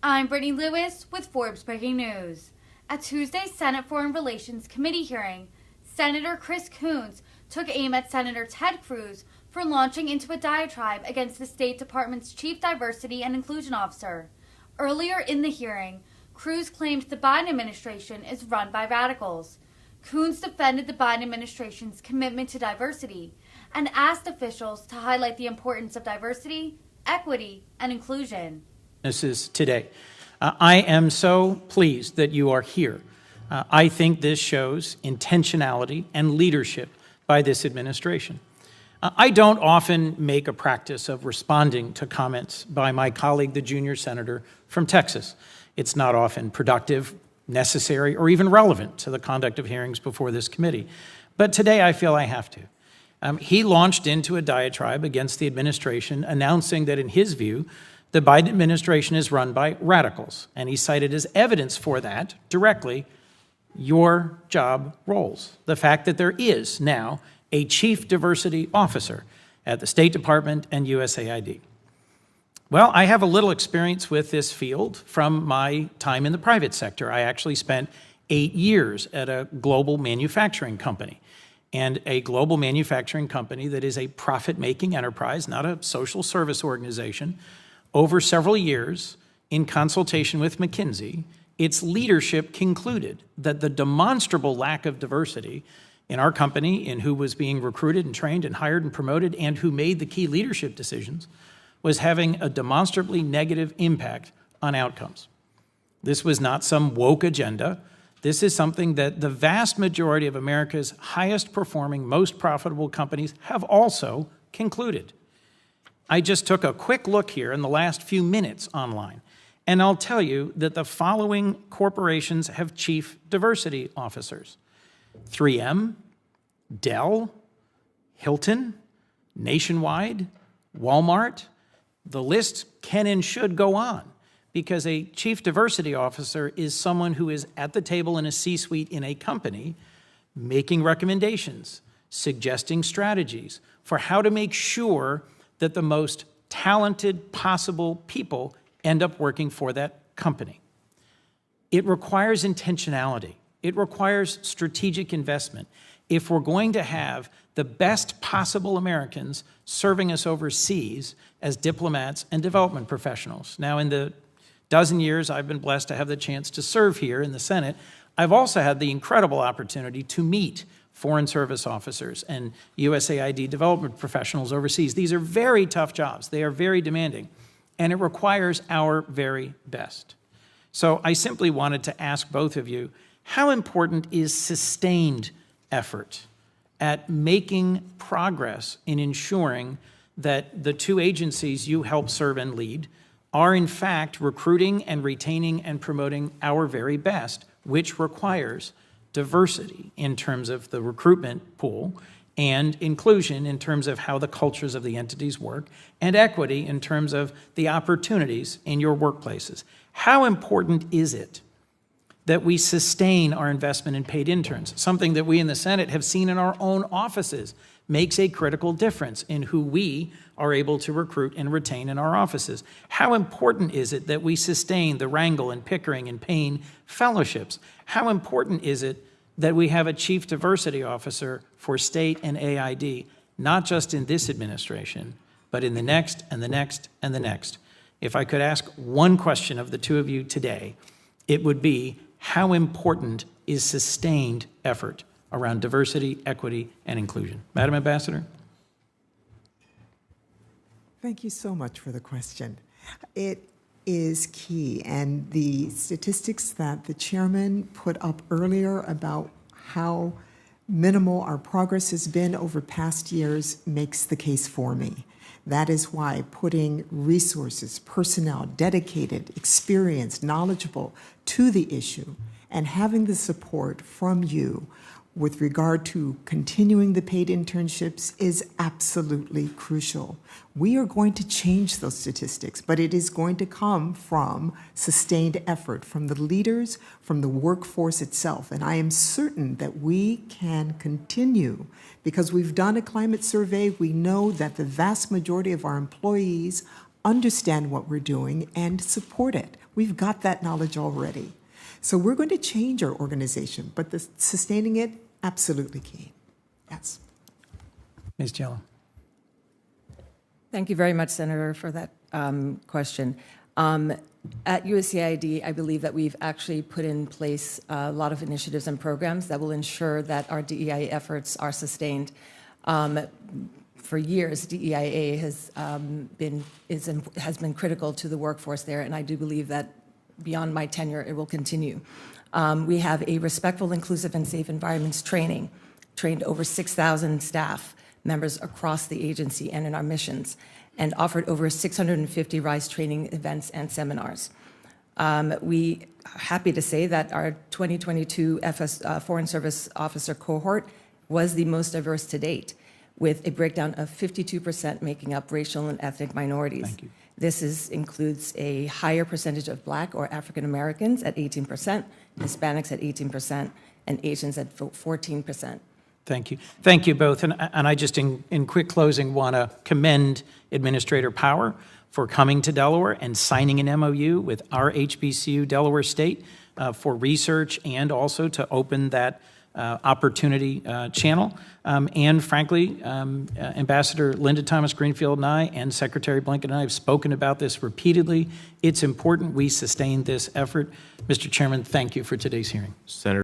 I'm Brittany Lewis with Forbes Breaking News. At Tuesday's Senate Foreign Relations Committee hearing, Senator Coons took aim at Senator Ted Cruz for launching into a diatribe against the State Department's Chief Diversity and Inclusion Officer. Earlier in the hearing, Cruz claimed the Biden administration is run by radicals. Coons defended the Biden administration's commitment to diversity and asked officials to highlight the importance of diversity, equity, and inclusion. This is today. I am so pleased that you are here. I think this shows intentionality and leadership by this administration. I don't often make a practice of responding to comments by my colleague, the junior senator from Texas. It's not often productive, necessary, or even relevant to the conduct of hearings before this committee. But today I feel I have to. He launched into a diatribe against the administration, announcing that in his view, the Biden administration is run by radicals. And he cited as evidence for that directly your job roles. The fact that there is now a chief diversity officer at the State Department and USAID. Well, I have a little experience with this field from my time in the private sector. I actually spent 8 years at a global manufacturing company. And a global manufacturing company that is a profit-making enterprise, not a social service organization. Over several years, in consultation with McKinsey, its leadership concluded that the demonstrable lack of diversity in our company, in who was being recruited and trained and hired and promoted and who made the key leadership decisions, was having a demonstrably negative impact on outcomes. This was not some woke agenda. This is something that the vast majority of America's highest performing, most profitable companies have also concluded. I just took a quick look here in the last few minutes online, and I'll tell you that the following corporations have chief diversity officers: 3M, Dell, Hilton, Nationwide, Walmart. The list can and should go on, because a chief diversity officer is someone who is at the table in a C-suite in a company making recommendations, suggesting strategies for how to make sure that the most talented possible people end up working for that company. It requires intentionality. It requires strategic investment. If we're going to have the best possible Americans serving us overseas as diplomats and development professionals. Now, in the dozen years I've been blessed to have the chance to serve here in the Senate, I've also had the incredible opportunity to meet Foreign Service officers and USAID development professionals overseas. These are very tough jobs. They are very demanding, and it requires our very best. So I simply wanted to ask both of you, how important is sustained effort at making progress in ensuring that the two agencies you help serve and lead are in fact recruiting and retaining and promoting our very best, which requires diversity in terms of the recruitment pool and inclusion in terms of how the cultures of the entities work, and equity in terms of the opportunities in your workplaces. How important is it that we sustain our investment in paid interns, something that we in the Senate have seen in our own offices makes a critical difference in who we are able to recruit and retain in our offices? How important is it that we sustain the Wrangell and Pickering and Payne fellowships? How important is it that we have a chief diversity officer for state and AID, not just in this administration, but in the next and the next and the next? If I could ask one question of the two of you today, it would be, how important is sustained effort around diversity, equity, and inclusion? Madam Ambassador? Thank you so much for the question. It is key, and the statistics that the chairman put up earlier about how minimal our progress has been over past years makes the case for me. That is why putting resources, personnel, dedicated, experienced, knowledgeable to the issue, and having the support from you with regard to continuing the paid internships is absolutely crucial. We are going to change those statistics, but it is going to come from sustained effort from the leaders, from the workforce itself. And I am certain that we can continue, because we've done a climate survey. We know that the vast majority of our employees understand what we're doing and support it. We've got that knowledge already. So we're going to change our organization, but sustaining it, absolutely key. Yes. Ms. Jello. Thank you very much, Senator, for that question. At USAID, I believe that we've actually put in place a lot of initiatives and programs that will ensure that our DEIA efforts are sustained. For years, DEIA has been critical to the workforce there, and I do believe that beyond my tenure, it will continue. We have a respectful, inclusive, and safe environments training, trained over 6,000 staff members across the agency and in our missions, and offered over 650 RISE training events and seminars. We are happy to say that our 2022 Foreign Service Officer cohort was the most diverse to date, with a breakdown of 52% making up racial and ethnic minorities. Thank you. This includes a higher percentage of Black or African Americans at 18%, Hispanics at 18%, and Asians at 14%. Thank you. Thank you both. And I just, in quick closing, want to commend Administrator Power for coming to Delaware and signing an MOU with our HBCU Delaware State for research and also to open that opportunity channel. And frankly, Ambassador Linda Thomas Greenfield and I and Secretary Blinken and I have spoken about this repeatedly. It's important we sustain this effort. Mr. Chairman, thank you for today's hearing. Senator.